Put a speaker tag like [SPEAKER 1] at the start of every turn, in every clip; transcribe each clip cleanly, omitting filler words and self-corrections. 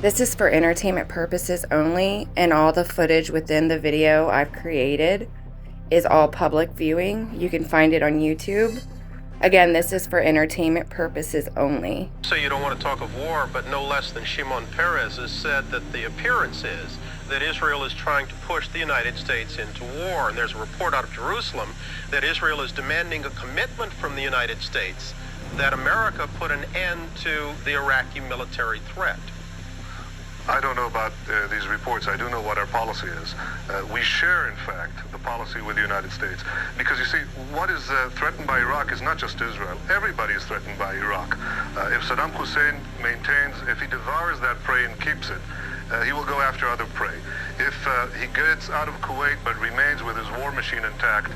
[SPEAKER 1] This is for entertainment purposes only, and all the footage within the video I've created is all public viewing. You can find it on YouTube. Again, this is for entertainment purposes only.
[SPEAKER 2] So you don't want to talk of war, but no less than Shimon Peres has said that the appearance is that Israel is trying to push the United States into war. And there's a report out of Jerusalem that Israel is demanding a commitment from the United States that America put an end to the Iraqi military threat.
[SPEAKER 3] I don't know about these reports. I do know what our policy is. We share, in fact, the policy with the United States. Because you see, what is threatened by Iraq is not just Israel. Everybody is threatened by Iraq. If Saddam Hussein maintains, if he devours that prey and keeps it, he will go after other prey. If he gets out of Kuwait but remains with his war machine intact,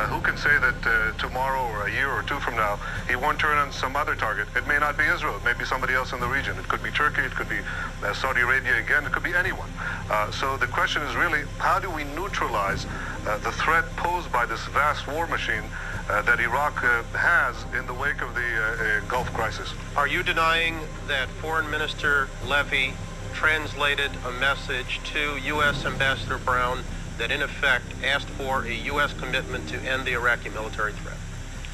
[SPEAKER 3] who can say that tomorrow or a year or two from now, he won't turn on some other target? It may not be Israel. It may be somebody else in the region. It could be Turkey. It could be Saudi Arabia again. It could be anyone. So the question is really, how do we neutralize the threat posed by this vast war machine that Iraq has in the wake of the Gulf crisis?
[SPEAKER 2] Are you denying that Foreign Minister Levy translated a message to U.S. Ambassador Brown that in effect asked for a U.S. commitment to end the Iraqi military threat?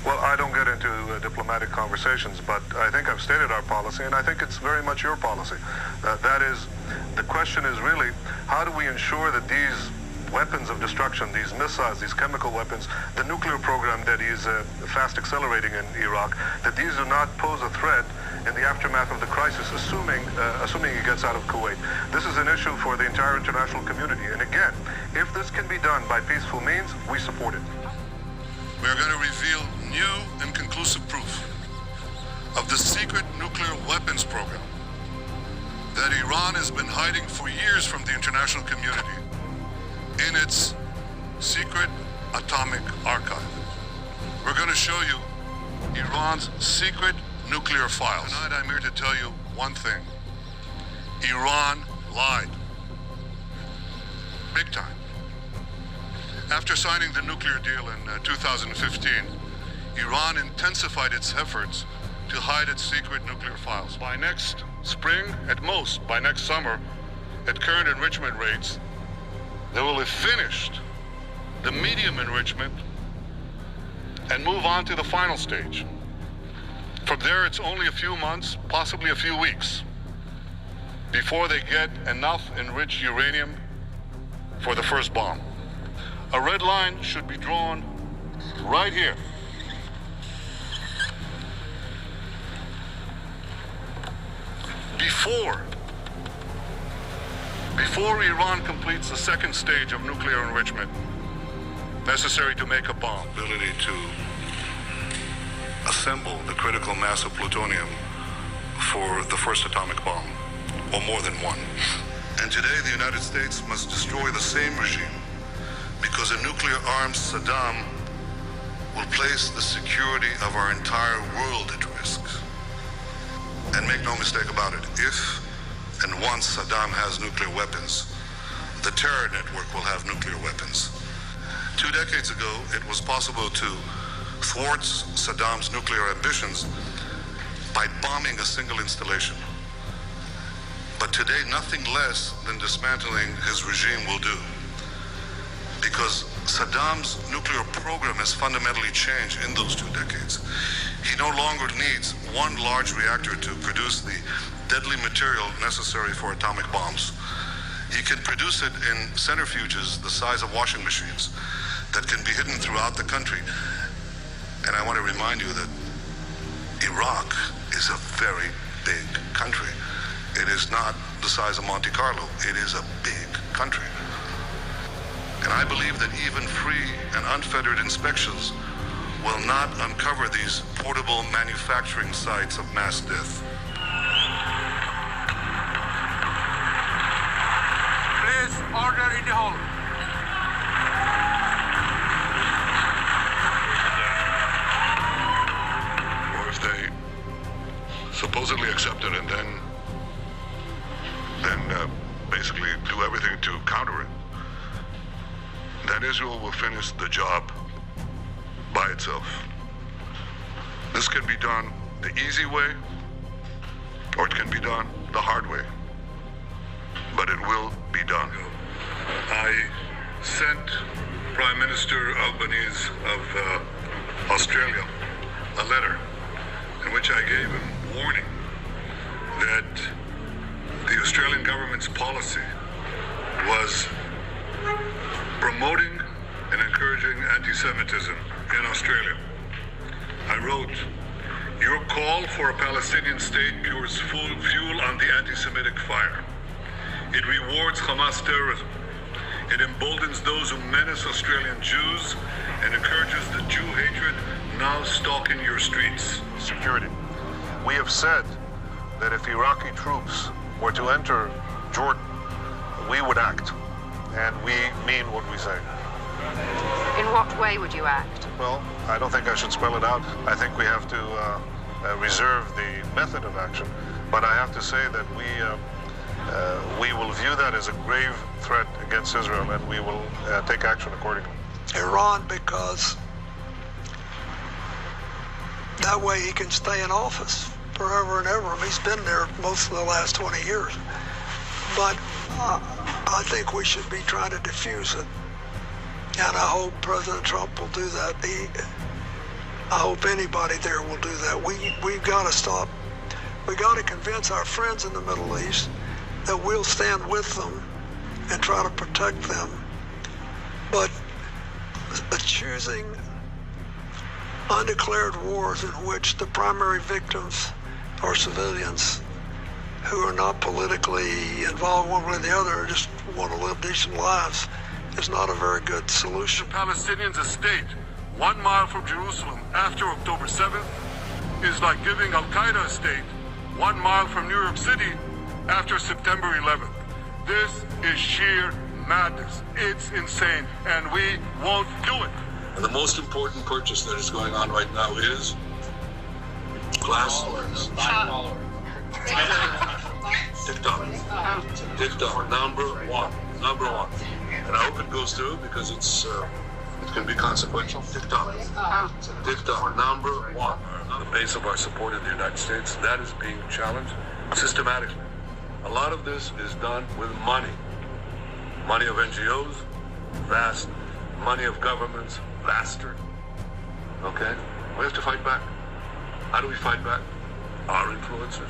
[SPEAKER 3] Well, I don't get into diplomatic conversations, but I think I've stated our policy, and I think it's very much your policy. That is, the question is really, how do we ensure that these weapons of destruction, these missiles, these chemical weapons, the nuclear program that is fast accelerating in Iraq, that these do not pose a threat in the aftermath of the crisis, assuming he gets out of Kuwait. This is an issue for the entire international community. And again, if this can be done by peaceful means, we support it.
[SPEAKER 4] We are going to reveal new and conclusive proof of the secret nuclear weapons program that Iran has been hiding for years from the international community in its secret atomic archive. We're going to show you Iran's secret nuclear files. Tonight I'm here to tell you one thing. Iran lied. Big time. After signing the nuclear deal in 2015, Iran intensified its efforts to hide its secret nuclear files. By next spring, at most, by next summer, at current enrichment rates, they will have finished the medium enrichment and move on to the final stage. From there, it's only a few months, possibly a few weeks, before they get enough enriched uranium for the first bomb. A red line should be drawn right here. Before Iran completes the second stage of nuclear enrichment necessary to make a bomb, ability to assemble the critical mass of plutonium for the first atomic bomb, or more than one. And today the United States must destroy the same regime, because a nuclear-armed Saddam will place the security of our entire world at risk. And make no mistake about it, if and once Saddam has nuclear weapons, the terror network will have nuclear weapons. 2 decades ago, it was possible to thwart Saddam's nuclear ambitions by bombing a single installation. But today, nothing less than dismantling his regime will do. Because Saddam's nuclear program has fundamentally changed in those 2 decades. He no longer needs one large reactor to produce the deadly material necessary for atomic bombs. He can produce it in centrifuges the size of washing machines that can be hidden throughout the country. And I want to remind you that Iraq is a very big country. It is not the size of Monte Carlo. It is a big country. And I believe that even free and unfettered inspections will not uncover these portable manufacturing sites of mass death.
[SPEAKER 5] Please, order in the hall.
[SPEAKER 4] Or if they supposedly accept it and then basically do everything to counter it, then Israel will finish the job by itself. This can be done the easy way, or it can be done the hard way. will be done. I sent Prime Minister Albanese of Australia a letter in which I gave him warning that the Australian government's policy was promoting and encouraging anti-Semitism in Australia. I wrote, "Your call for a Palestinian state pours fuel on the anti-Semitic fire. It rewards Hamas terrorism. It emboldens those who menace Australian Jews and encourages the Jew hatred now stalking your streets."
[SPEAKER 3] Security. We have said that if Iraqi troops were to enter Jordan, we would act, and we mean what we say.
[SPEAKER 6] In what way would you act?
[SPEAKER 3] Well, I don't think I should spell it out. I think we have to reserve the method of action, but I have to say that we will view that as a grave threat against Israel, and we will take action accordingly.
[SPEAKER 7] Iran, because that way he can stay in office forever and ever. I mean, he's been there most of the last 20 years. But I think we should be trying to diffuse it. And I hope President Trump will do that. I hope anybody there will do that. We've got to stop. We got to convince our friends in the Middle East that we'll stand with them and try to protect them. But choosing undeclared wars in which the primary victims are civilians who are not politically involved one way or the other, just want to live decent lives, is not a very good solution.
[SPEAKER 5] Palestinians a state 1 mile from Jerusalem after October 7th is like giving Al-Qaeda a state 1 mile from New York City after September 11th. This is sheer madness. It's insane, and we won't do it.
[SPEAKER 8] And the most important purchase that is going on right now is glass. TikTok. TikTok, number one. And I hope it goes through because it can be consequential. TikTok, number one. The base of our support in the United States, that is being challenged systematically. A lot of this is done with money. Money of NGOs, vast. Money of governments, vaster. Okay? We have to fight back. How do we fight back? Our influencers.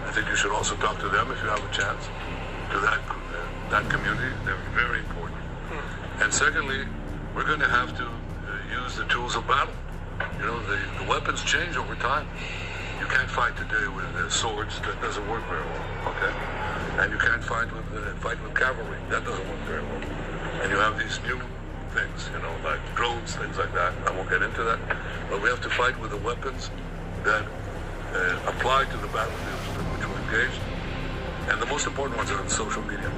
[SPEAKER 8] I think you should also talk to them if you have a chance. To that community, they're very important. And secondly, we're going to have to use the tools of battle. You know, the weapons change over time. You can't fight today with swords. That doesn't work very well. Okay? And you can't fight with cavalry. That doesn't work very well. And you have these new things, you know, like drones, things like that. I won't get into that. But we have to fight with the weapons that apply to the battlefields in which we're engaged. And the most important ones are on social media.